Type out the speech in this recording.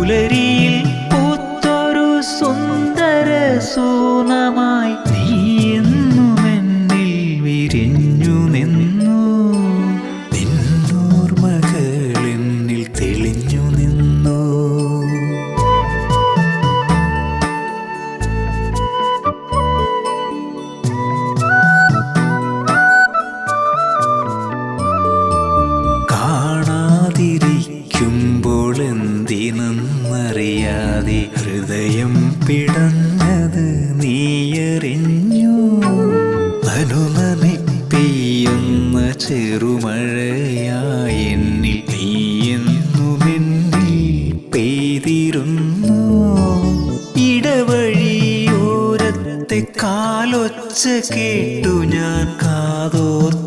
പുലരിയിൽ പൂത്തൊരു സുന്ദര സൂനമായി നീ എന്നും എന്നിൽ വിരിഞ്ഞു നിന്നു. നിന്നോർമകൾ എന്നിൽ തെളിഞ്ഞു നിന്നു. കാണാതിരിക്കുമ്പോൾ എന്തിനെന്നറിയാതെ ഹൃദയം പിടഞ്ഞത് നീയറിഞ്ഞു. അനുനമിപ്പെയ്യുന്ന ചെറുമഴയായി എന്നിൽ നീയെന്നുമെന്നിൽ പെയ്തിരുന്നു. ഇടവഴിയോരത്തെ കാലൊച്ച കേട്ടു ഞാൻ കാതോർത്തു